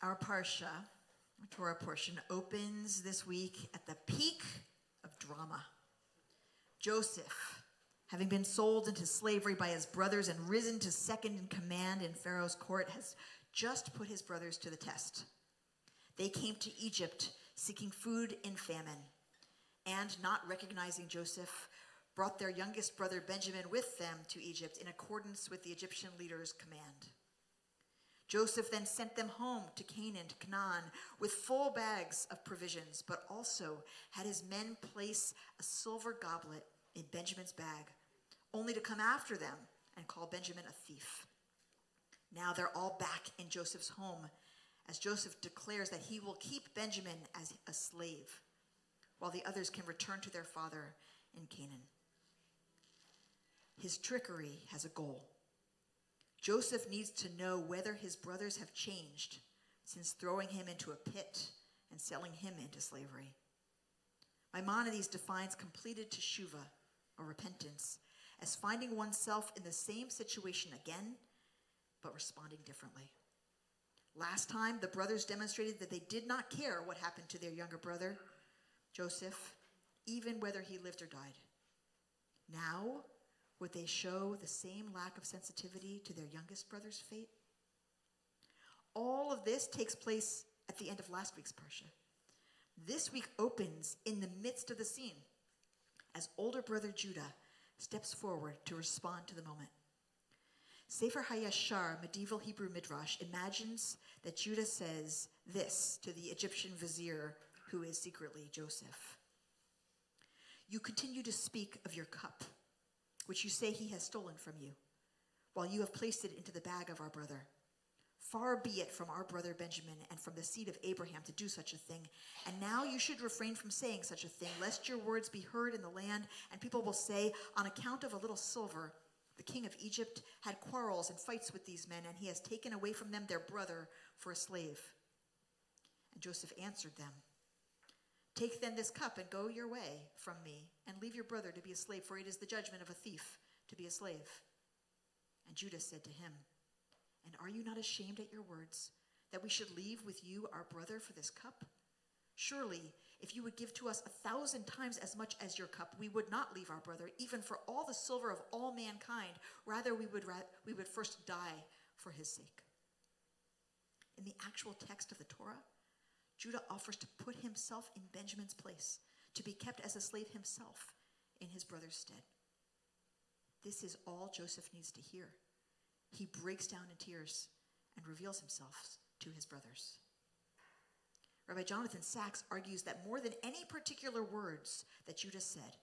Our Parsha, our Torah portion, opens this week at the peak of drama. Joseph, having been sold into slavery by his brothers and risen to second in command in Pharaoh's court, has just put his brothers to the test. They came to Egypt seeking food in famine, and not recognizing Joseph, brought their youngest brother Benjamin with them to Egypt in accordance with the Egyptian leader's command. Joseph then sent them home to Canaan, to Canaan, with full bags of provisions, but also had his men place a silver goblet in Benjamin's bag, only to come after them and call Benjamin a thief. Now they're all back in Joseph's home, as Joseph declares that he will keep Benjamin as a slave, while the others can return to their father in Canaan. His trickery has a goal. Joseph needs to know whether his brothers have changed since throwing him into a pit and selling him into slavery. Maimonides defines completed teshuvah, or repentance, as finding oneself in the same situation again, but responding differently. Last time, the brothers demonstrated that they did not care what happened to their younger brother, Joseph, even whether he lived or died. Now, would they show the same lack of sensitivity to their youngest brother's fate? All of this takes place at the end of last week's Parsha. This week opens in the midst of the scene, as older brother Judah steps forward to respond to the moment. Sefer HaYashar, medieval Hebrew midrash, imagines that Judah says this to the Egyptian vizier, who is secretly Joseph. You continue to speak of your cup, which you say he has stolen from you, while you have placed it into the bag of our brother. Far be it from our brother Benjamin and from the seed of Abraham to do such a thing. And now you should refrain from saying such a thing, lest your words be heard in the land, and people will say, on account of a little silver, the king of Egypt had quarrels and fights with these men, and he has taken away from them their brother for a slave. And Joseph answered them, take then this cup and go your way from me, and leave your brother to be a slave, for it is the judgment of a thief to be a slave. And Judah said to him, and are you not ashamed at your words, that we should leave with you our brother for this cup? Surely, if you would give to us 1,000 times as much as your cup, we would not leave our brother, even for all the silver of all mankind. Rather, we would first die for his sake. In the actual text of the Torah, Judah offers to put himself in Benjamin's place, to be kept as a slave himself in his brother's stead. This is all Joseph needs to hear. He breaks down in tears and reveals himself to his brothers. Rabbi Jonathan Sachs argues that more than any particular words that Judah said,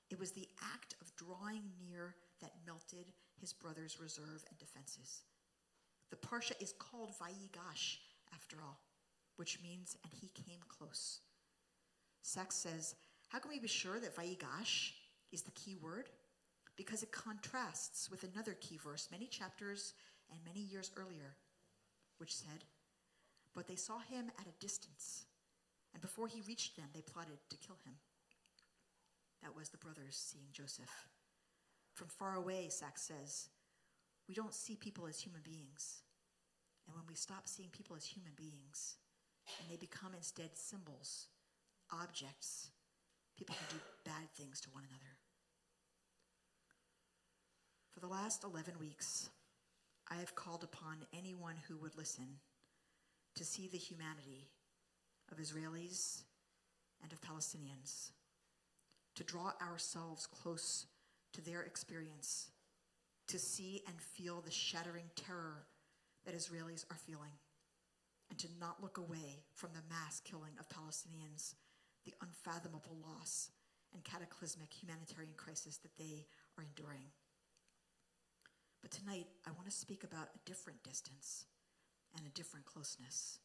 it was the act of drawing near that melted his brother's reserve and defenses. The Parsha is called Vayigash, after all, which means, and he came close. Sachs says, how can we be sure that Vayigash is the key word? Because it contrasts with another key verse many chapters and many years earlier, which said, but they saw him at a distance, and before he reached them, they plotted to kill him. That was the brothers seeing Joseph. From far away, Sachs says, we don't see people as human beings. And when we stop seeing people as human beings, and they become instead symbols, objects, people can do bad things to one another. For the last 11 weeks, I have called upon anyone who would listen to see the humanity of Israelis and of Palestinians, to draw ourselves close to their experience, to see and feel the shattering terror that Israelis are feeling, and to not look away from the mass killing of Palestinians, the unfathomable loss and cataclysmic humanitarian crisis that they are enduring. But tonight, I want to speak about a different distance and a different closeness.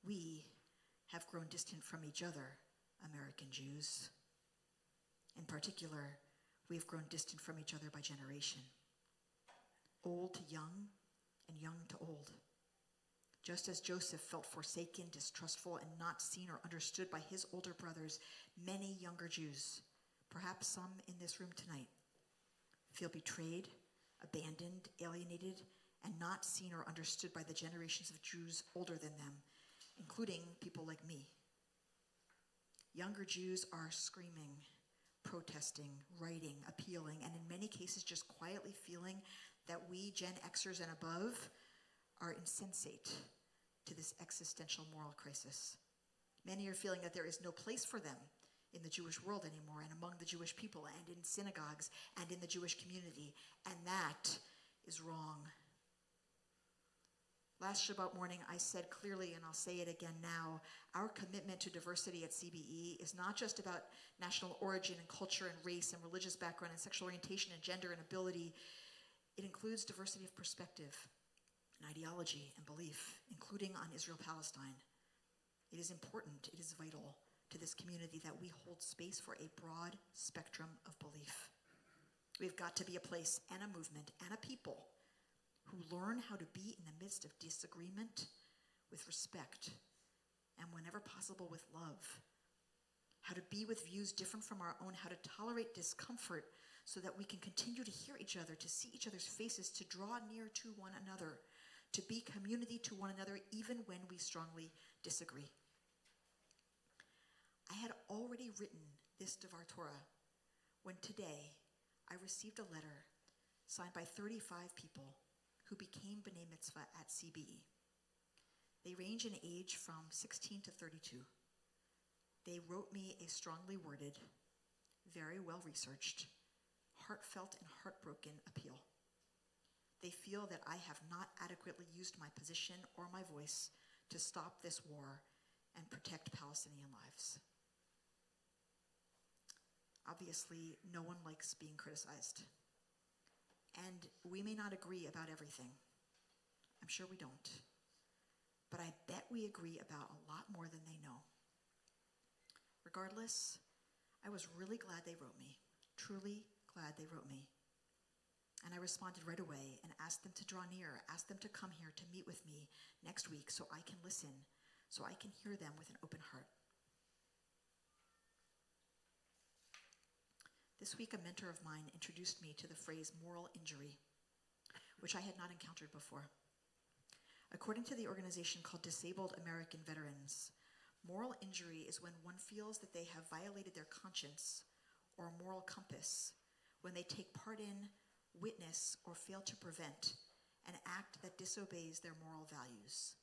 We have grown distant from each other, American Jews. In particular, we have grown distant from each other by generation. Old to young, and young to old. Just as Joseph felt forsaken, distrustful, and not seen or understood by his older brothers, many younger Jews, perhaps some in this room tonight, feel betrayed, abandoned, alienated, and not seen or understood by the generations of Jews older than them, including people like me. Younger Jews are screaming, protesting, writing, appealing, and in many cases just quietly feeling that we Gen Xers and above are insensate to this existential moral crisis. Many are feeling that there is no place for them in the Jewish world anymore, and among the Jewish people, and in synagogues, and in the Jewish community, and that is wrong. Last Shabbat morning, I said clearly, and I'll say it again now, our commitment to diversity at CBE is not just about national origin and culture and race and religious background and sexual orientation and gender and ability. It includes diversity of perspective and ideology and belief, including on Israel-Palestine. It is important, it is vital to this community that we hold space for a broad spectrum of belief. We've got to be a place and a movement and a people who learn how to be in the midst of disagreement with respect and whenever possible with love. How to be with views different from our own, how to tolerate discomfort so that we can continue to hear each other, to see each other's faces, to draw near to one another, to be community to one another even when we strongly disagree. I had already written this Devar Torah when today I received a letter signed by 35 people who became B'nai Mitzvah at CBE. They range in age from 16 to 32. They wrote me a strongly worded, very well-researched, heartfelt and heartbroken appeal. They feel that I have not adequately used my position or my voice to stop this war and protect Palestinian lives. Obviously, no one likes being criticized. And we may not agree about everything. I'm sure we don't. But I bet we agree about a lot more than they know. Regardless, I was really glad they wrote me, truly glad they wrote me. And I responded right away and asked them to draw near, asked them to come here to meet with me next week so I can listen, so I can hear them with an open heart. This week, a mentor of mine introduced me to the phrase moral injury, which I had not encountered before. According to the organization called Disabled American Veterans, moral injury is when one feels that they have violated their conscience or moral compass when they take part in, witness, or fail to prevent an act that disobeys their moral values.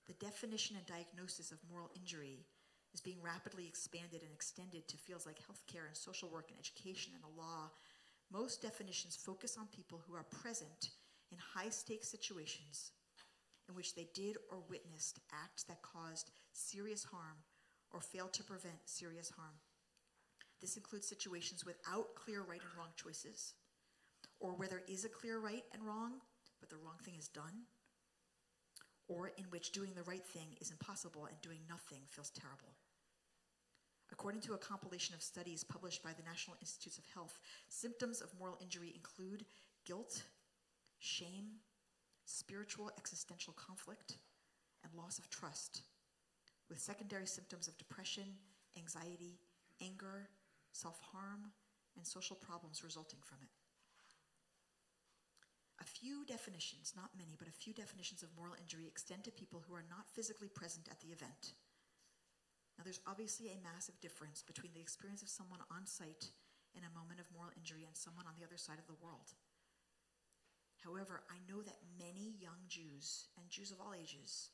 The definition and diagnosis of moral injury is being rapidly expanded and extended to fields like healthcare and social work and education and the law. Most definitions focus on people who are present in high-stakes situations in which they did or witnessed acts that caused serious harm or failed to prevent serious harm. This includes situations without clear right and wrong choices, or where there is a clear right and wrong, but the wrong thing is done, or in which doing the right thing is impossible and doing nothing feels terrible. According to a compilation of studies published by the National Institutes of Health, symptoms of moral injury include guilt, shame, spiritual existential conflict, and loss of trust, with secondary symptoms of depression, anxiety, anger, self-harm, and social problems resulting from it. A few definitions, not many, but a few definitions of moral injury extend to people who are not physically present at the event. Now, there's obviously a massive difference between the experience of someone on site in a moment of moral injury and someone on the other side of the world. However, I know that many young Jews, and Jews of all ages,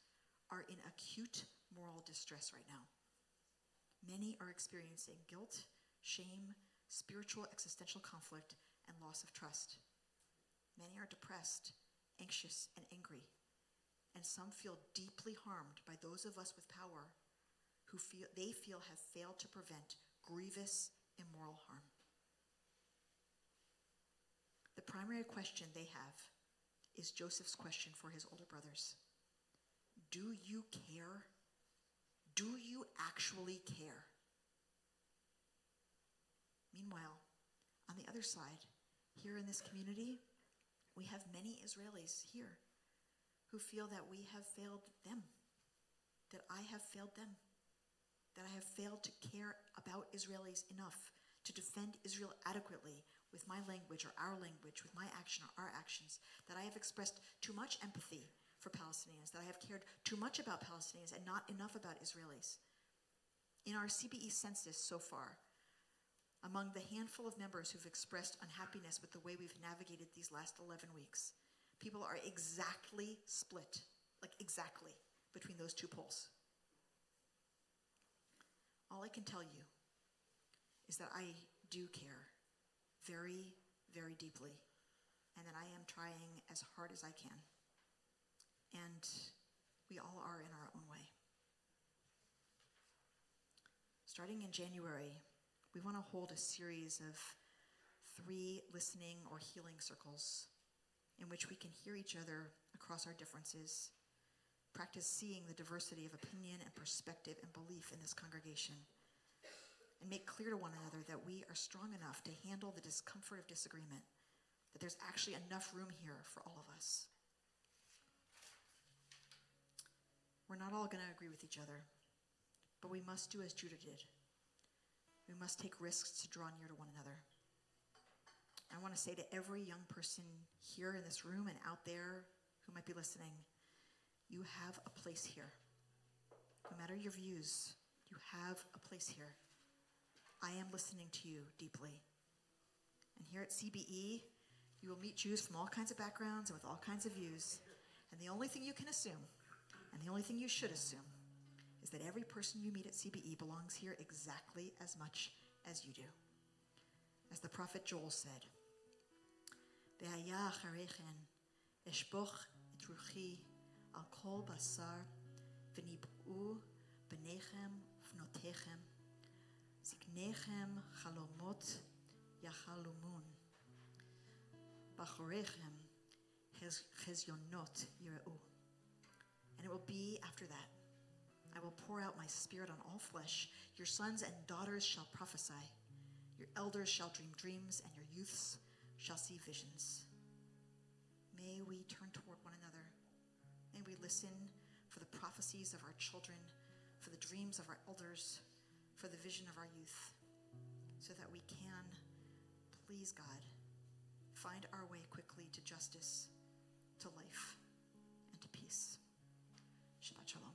are in acute moral distress right now. Many are experiencing guilt, shame, spiritual existential conflict, and loss of trust. Many are depressed, anxious, and angry, and some feel deeply harmed by those of us with power who feel have failed to prevent grievous immoral harm. The primary question they have is Joseph's question for his older brothers. Do you care? Do you actually care? Meanwhile, on the other side, here in this community, we have many Israelis here who feel that we have failed them, that I have failed them, that I have failed to care about Israelis enough to defend Israel adequately with my language or our language, with my action or our actions, that I have expressed too much empathy for Palestinians, that I have cared too much about Palestinians and not enough about Israelis. In our CBE census so far, among the handful of members who've expressed unhappiness with the way we've navigated these last 11 weeks, people are exactly split, like exactly, between those two poles. All I can tell you is that I do care very, very deeply, and that I am trying as hard as I can. And we all are in our own way. Starting in January, we want to hold a series of 3 listening or healing circles in which we can hear each other across our differences, practice seeing the diversity of opinion and perspective and belief in this congregation, and make clear to one another that we are strong enough to handle the discomfort of disagreement, that there's actually enough room here for all of us. We're not all going to agree with each other, but we must do as Judah did. We must take risks to draw near to one another. I want to say to every young person here in this room and out there who might be listening, you have a place here. No matter your views, you have a place here. I am listening to you deeply. And here at CBE, you will meet Jews from all kinds of backgrounds and with all kinds of views. And the only thing you can assume, and the only thing you should assume, is that every person you meet at CBE belongs here exactly as much as you do. As the prophet Joel said, "Ve'haya acharechen eshpoch et ruchi al kol basar v'nib'u b'nechem v'notechem ziknechem chalomot yachalumun bachorechem chezyonot yireu." And it will be after that, I will pour out my spirit on all flesh. Your sons and daughters shall prophesy. Your elders shall dream dreams, and your youths shall see visions. May we turn toward one another. May we listen for the prophecies of our children, for the dreams of our elders, for the vision of our youth, so that we can, please God, find our way quickly to justice, to life, and to peace. Shabbat shalom.